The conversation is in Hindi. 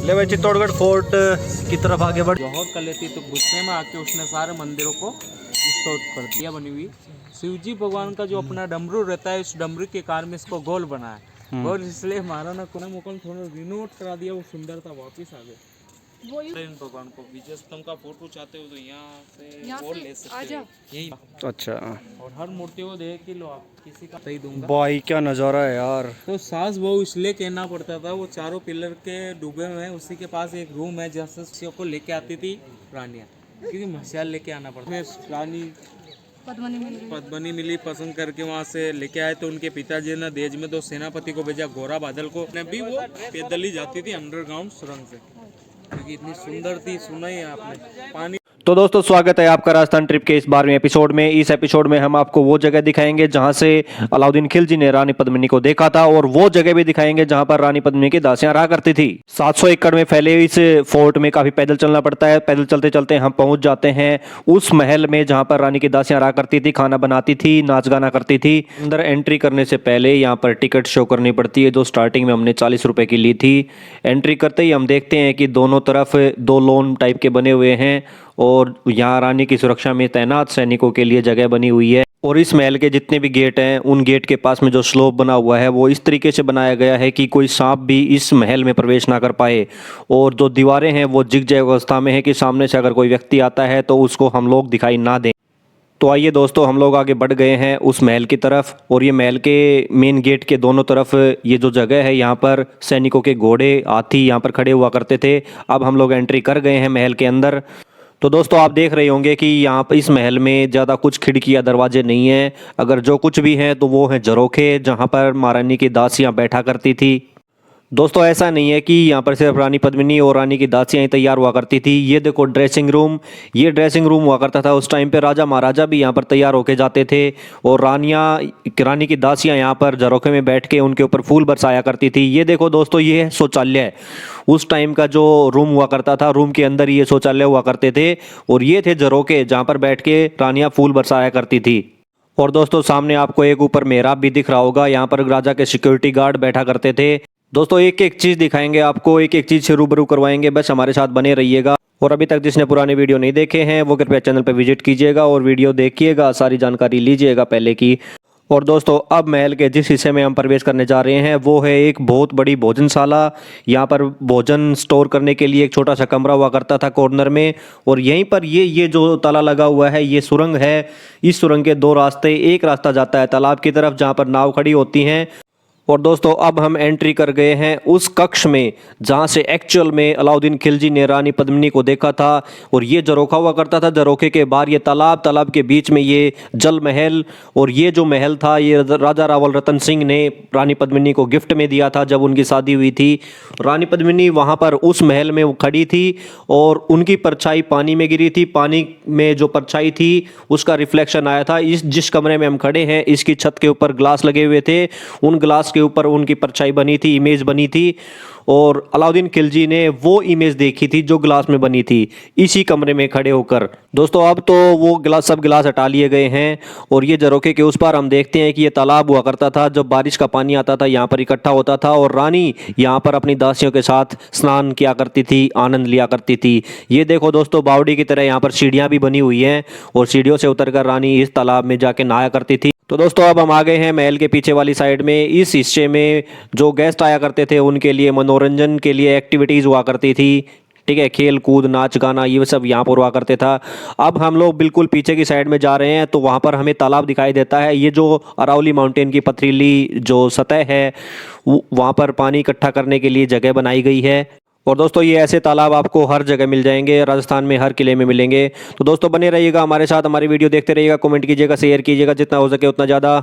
ले भाई चित्तौड़गढ़ फोर्ट की तरफ आगे बढ़। जौहर कर लेती तो गुस्से में आके उसने सारे मंदिरों को विस्फोट कर दिया। बनी हुई शिवजी भगवान का जो अपना डमरू रहता है, उस डमरू के कारण में इसको गोल बनाया। गोल इसलिए महाराणा कोना मोकल थोड़ा रिनोवेट करा दिया, वो सुंदरता वापस आ गई। इन भगवान को विजय स्तंभ का फोटो चाहते हो तो यहाँ से और ले सकते हो यही। अच्छा, और हर मूर्ति को देख के लो आप, किसी का सही दूंगा। भाई क्या नज़ारा है यार। तो सास बहू इसलिए कहना पड़ता था, वो चारों पिलर के डूबे हुए हैं, उसी के पास एक रूम है जहाँ से को लेके आती थी रानियाँ, क्योंकि मशाल लेके आना पड़ता। रानी पद्मनी मिली, पसंद करके वहाँ से लेके आए तो उनके पिताजी ने देश में 2 सेनापति को भेजा, घोड़ा बादल को। भी वो पैदल ही जाती थी अंडरग्राउंड सुरंग से, क्योंकि इतनी सुंदर थी। सुना ही आपने पानी। तो दोस्तों स्वागत है आपका राजस्थान ट्रिप के इस 12वें एपिसोड में। इस एपिसोड में हम आपको वो जगह दिखाएंगे जहां से अलाउद्दीन खिलजी ने रानी पद्मिनी को देखा था, और वो जगह भी दिखाएंगे जहां पर रानी पद्मिनी की दासियां रहा करती थी। 700 एकड़ में फैले इस फोर्ट में काफी पैदल चलना पड़ता है। पैदल चलते चलते हम पहुंच जाते हैं उस महल में जहां पर रानी की दासियां रहा करती थी, खाना बनाती थी, नाच गाना करती थी। अंदर एंट्री करने से पहले यहाँ पर टिकट शो करनी पड़ती है, जो स्टार्टिंग में हमने 40 रुपए की ली थी। एंट्री करते ही हम देखते हैं कि दोनों तरफ 2 लॉन टाइप के बने हुए हैं, और यहाँ रानी की सुरक्षा में तैनात सैनिकों के लिए जगह बनी हुई है। और इस महल के जितने भी गेट हैं, उन गेट के पास में जो स्लोप बना हुआ है वो इस तरीके से बनाया गया है कि कोई सांप भी इस महल में प्रवेश ना कर पाए। और जो दीवारें हैं वो जिग-जैग अवस्था में है कि सामने से अगर कोई व्यक्ति आता है तो उसको हम लोग दिखाई ना दें। तो आइए दोस्तों, हम लोग आगे बढ़ गए हैं उस महल की तरफ, और ये महल के मेन गेट के दोनों तरफ ये जो जगह है, यहाँ पर सैनिकों के घोड़े, हाथी यहाँ पर खड़े हुआ करते थे। अब हम लोग एंट्री कर गए हैं महल के अंदर। तो दोस्तों आप देख रहे होंगे कि यहाँ पर इस महल में ज़्यादा कुछ खिड़कियाँ दरवाजे नहीं हैं। अगर जो कुछ भी हैं तो वो हैं झरोखे, जहाँ पर महारानी की दासियाँ बैठा करती थी। दोस्तों ऐसा नहीं है कि यहाँ पर सिर्फ रानी पद्मिनी और रानी की दासियाँ ही तैयार हुआ करती थी। ये देखो ड्रेसिंग रूम, ये ड्रेसिंग रूम हुआ करता था उस टाइम पे। राजा महाराजा भी यहाँ पर तैयार होके जाते थे, और रानी की दासियाँ यहाँ पर झरोखे में बैठ के उनके ऊपर फूल बरसाया करती थी। ये देखो दोस्तों, ये है शौचालय। उस टाइम का जो रूम हुआ करता था, रूम के अंदर ये शौचालय हुआ करते थे, और ये थे झरोखे जहाँ पर बैठ के रानियाँ फूल बरसाया करती थी। और दोस्तों सामने आपको एक ऊपर मेहराब भी दिख रहा होगा, यहाँ पर राजा के सिक्योरिटी गार्ड बैठा करते थे। दोस्तों एक एक चीज़ दिखाएंगे आपको, एक एक चीज़ से रूबरू करवाएंगे, बस हमारे साथ बने रहिएगा। और अभी तक जिसने पुराने वीडियो नहीं देखे हैं वो कृपया चैनल पर विजिट कीजिएगा और वीडियो देखिएगा, सारी जानकारी लीजिएगा पहले की। और दोस्तों अब महल के जिस हिस्से में हम प्रवेश करने जा रहे हैं वो है एक बहुत बड़ी भोजनशाला। यहाँ पर भोजन स्टोर करने के लिए एक छोटा सा कमरा हुआ करता था कॉर्नर में, और यहीं पर ये जो ताला लगा हुआ है, ये सुरंग है। इस सुरंग के 2 रास्ते, एक रास्ता जाता है तालाब की तरफ जहाँ पर नाव खड़ी होती हैं। और दोस्तों अब हम एंट्री कर गए हैं उस कक्ष में जहां से एक्चुअल में अलाउद्दीन खिलजी ने रानी पद्मिनी को देखा था। और ये झरोखा हुआ करता था, झरोखे के बाहर ये तालाब, तालाब के बीच में ये जल महल। और ये जो महल था ये राजा रावल रतन सिंह ने रानी पद्मिनी को गिफ्ट में दिया था जब उनकी शादी हुई थी। रानी पद्मिनी वहाँ पर उस महल में वो खड़ी थी, और उनकी परछाई पानी में गिरी थी। पानी में जो परछाई थी उसका रिफ्लेक्शन आया था। जिस कमरे में हम खड़े हैं इसकी छत के ऊपर ग्लास लगे हुए थे, उन ग्लास के ऊपर उनकी परछाई बनी थी, इमेज बनी थी। और अलाउद्दीन खिलजी ने वो इमेज देखी थी जो ग्लास में बनी थी, इसी कमरे में खड़े होकर। दोस्तों अब तो वो सब ग्लास हटा लिए गए हैं, और ये झरोखे के उस पार हम देखते हैं कि ये तालाब हुआ करता था। जब बारिश का पानी आता था यहाँ पर इकट्ठा होता था, और रानी यहाँ पर अपनी दासियों के साथ स्नान किया करती थी, आनंद लिया करती थी। ये देखो दोस्तों, बावड़ी की तरह यहाँ पर सीढ़ियाँ भी बनी हुई हैं, और सीढ़ियों से उतरकर रानी इस तालाब में जाके नहाया करती थी। तो दोस्तों अब हम आ गए हैं महल के पीछे वाली साइड में। इस हिस्से में जो गेस्ट आया करते थे उनके लिए मनोरंजन के लिए एक्टिविटीज़ हुआ करती थी, ठीक है, खेल कूद, नाच गाना, ये सब यहाँ पर हुआ करते था। अब हम लोग बिल्कुल पीछे की साइड में जा रहे हैं, तो वहाँ पर हमें तालाब दिखाई देता है। ये जो अरावली माउंटेन की पथरीली जो सतह है, वहाँ पर पानी इकट्ठा करने के लिए जगह बनाई गई है। और दोस्तों ये ऐसे तालाब आपको हर जगह मिल जाएंगे, राजस्थान में हर किले में मिलेंगे। तो दोस्तों बने रहिएगा हमारे साथ, हमारी वीडियो देखते रहिएगा, कमेंट कीजिएगा, शेयर कीजिएगा, जितना हो सके उतना ज़्यादा।